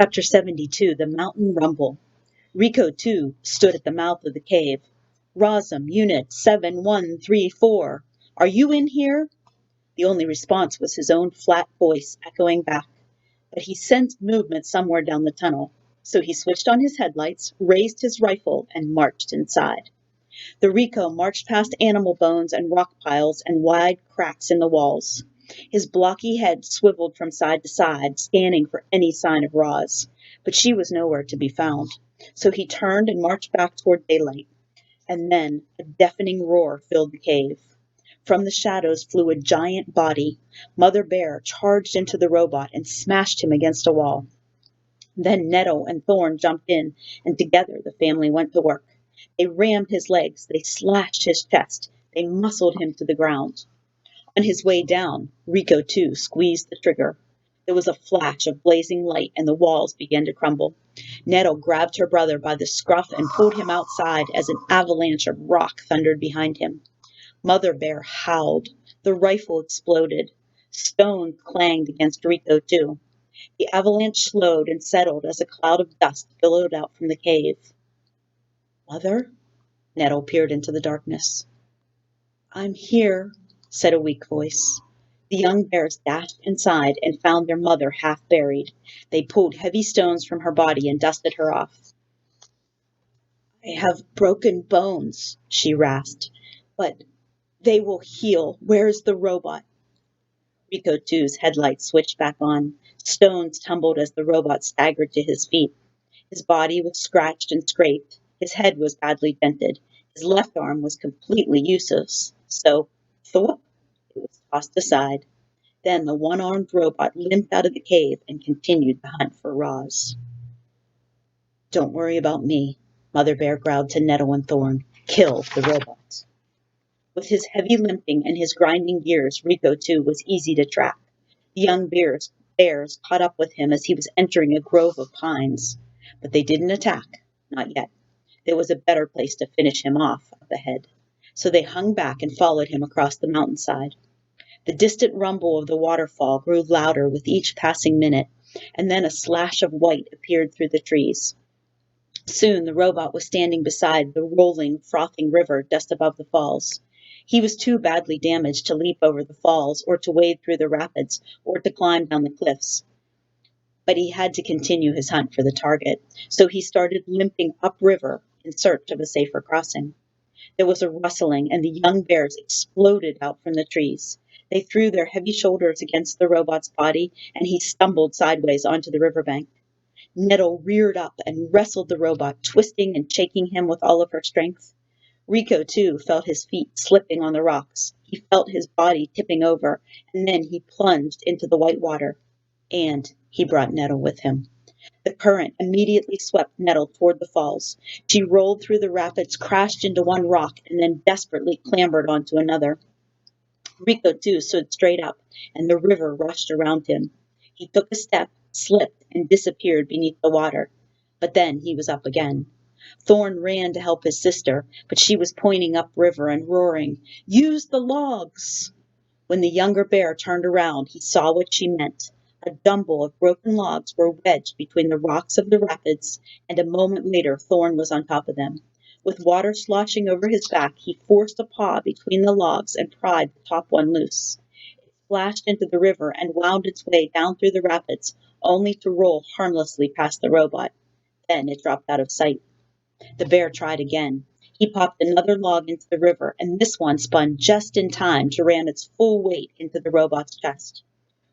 Chapter 72, The Mountain Rumble. Rico, too, stood at the mouth of the cave. Rosum, Unit 7134. Are you in here? The only response was his own flat voice echoing back. But he sensed movement somewhere down the tunnel, so he switched on his headlights, raised his rifle, and marched inside. The Rico marched past animal bones and rock piles and wide cracks in the walls. His blocky head swiveled from side to side, scanning for any sign of Roz, but she was nowhere to be found. So he turned and marched back toward daylight. And then a deafening roar filled the cave. From the shadows flew a giant body. Mother Bear charged into the robot and smashed him against a wall. Then Nettle and Thorn jumped in, and together the family went to work. They rammed his legs, they slashed his chest, they muscled him to the ground. On his way down, Rico, too, squeezed the trigger. There was a flash of blazing light, and the walls began to crumble. Nettle grabbed her brother by the scruff and pulled him outside as an avalanche of rock thundered behind him. Mother Bear howled. The rifle exploded. Stones clanged against Rico, too. The avalanche slowed and settled as a cloud of dust billowed out from the cave. Mother? Nettle peered into the darkness. I'm here, said a weak voice. The young bears dashed inside and found their mother half buried. They pulled heavy stones from her body and dusted her off. I have broken bones, she rasped, but they will heal. Where's the robot? Rico two's headlights switched back on. Stones tumbled as the robot staggered to his feet. His body was scratched and scraped. His head was badly dented. His left arm was completely useless. So, thwop, it was tossed aside. Then the one-armed robot limped out of the cave and continued the hunt for Roz. Don't worry about me, Mother Bear growled to Nettle and Thorn. Kill the robot. With his heavy limping and his grinding gears, Rico, too, was easy to track. The young bears caught up with him as he was entering a grove of pines. But they didn't attack. Not yet. There was a better place to finish him off up ahead. So they hung back and followed him across the mountainside. The distant rumble of the waterfall grew louder with each passing minute, and then a slash of white appeared through the trees. Soon the robot was standing beside the rolling, frothing river just above the falls. He was too badly damaged to leap over the falls, or to wade through the rapids, or to climb down the cliffs. But he had to continue his hunt for the target, so he started limping upriver in search of a safer crossing. There was a rustling, and the young bears exploded out from the trees. They threw their heavy shoulders against the robot's body, and he stumbled sideways onto the riverbank. Nettle reared up and wrestled the robot, twisting and shaking him with all of her strength. Rico, too, felt his feet slipping on the rocks. He felt his body tipping over, and then he plunged into the white water. And he brought Nettle with him. The current immediately swept Nettle toward the falls. She rolled through the rapids, crashed into one rock, and then desperately clambered onto another. Rico, too, stood straight up, and the river rushed around him. He took a step, slipped, and disappeared beneath the water. But then he was up again. Thorn ran to help his sister, but she was pointing upriver and roaring, "Use the logs!" When the younger bear turned around, he saw what she meant. A jumble of broken logs were wedged between the rocks of the rapids, and a moment later Thorn was on top of them. With water sloshing over his back, he forced a paw between the logs and pried the top one loose. It splashed into the river and wound its way down through the rapids, only to roll harmlessly past the robot. Then it dropped out of sight. The bear tried again. He popped another log into the river, and this one spun just in time to ram its full weight into the robot's chest.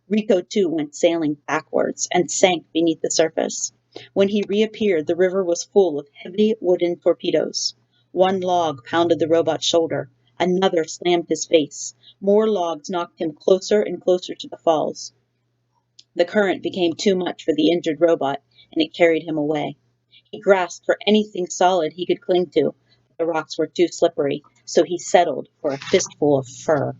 Rico, too, went sailing backwards and sank beneath the surface. When he reappeared, the river was full of heavy wooden torpedoes. One log pounded the robot's shoulder. Another slammed his face. More logs knocked him closer and closer to the falls. The current became too much for the injured robot, and it carried him away. He grasped for anything solid he could cling to, but the rocks were too slippery, so he settled for a fistful of fur.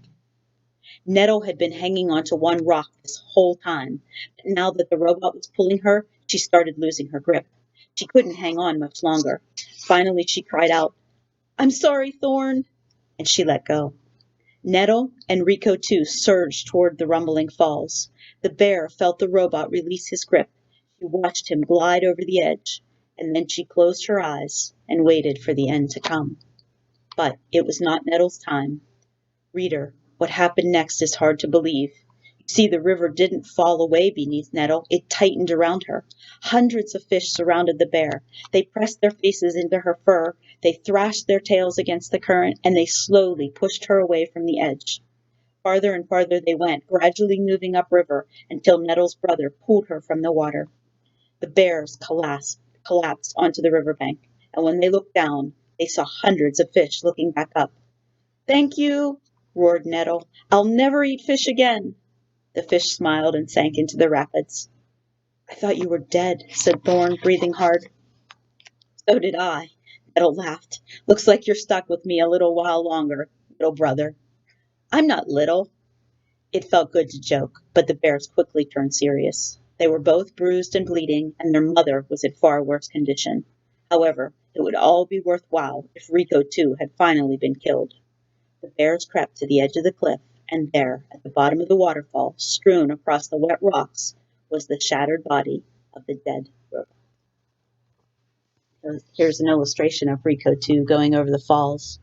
Nettle had been hanging onto one rock this whole time, but now that the robot was pulling her, she started losing her grip. She couldn't hang on much longer. Finally, she cried out, "I'm sorry, Thorn," and she let go. Nettle and Rico, too, surged toward the rumbling falls. The bear felt the robot release his grip. She watched him glide over the edge, and then she closed her eyes and waited for the end to come. But it was not Nettle's time. Reader, what happened next is hard to believe. You see, the river didn't fall away beneath Nettle, it tightened around her. Hundreds of fish surrounded the bear. They pressed their faces into her fur, they thrashed their tails against the current, and they slowly pushed her away from the edge. Farther and farther they went, gradually moving upriver until Nettle's brother pulled her from the water. The bears collapsed onto the riverbank, and when they looked down, they saw hundreds of fish looking back up. "Thank you," roared Nettle. "I'll never eat fish again." The fish smiled and sank into the rapids. "I thought you were dead," said Thorn, breathing hard. "So did I," Nettle laughed. "Looks like you're stuck with me a little while longer, little brother." "I'm not little." It felt good to joke, but the bears quickly turned serious. They were both bruised and bleeding, and their mother was in far worse condition. However, it would all be worthwhile if Rico, too, had finally been killed. The bears crept to the edge of the cliff, and there, at the bottom of the waterfall, strewn across the wet rocks, was the shattered body of the dead Rover. Here's an illustration of Rico 2 going over the falls.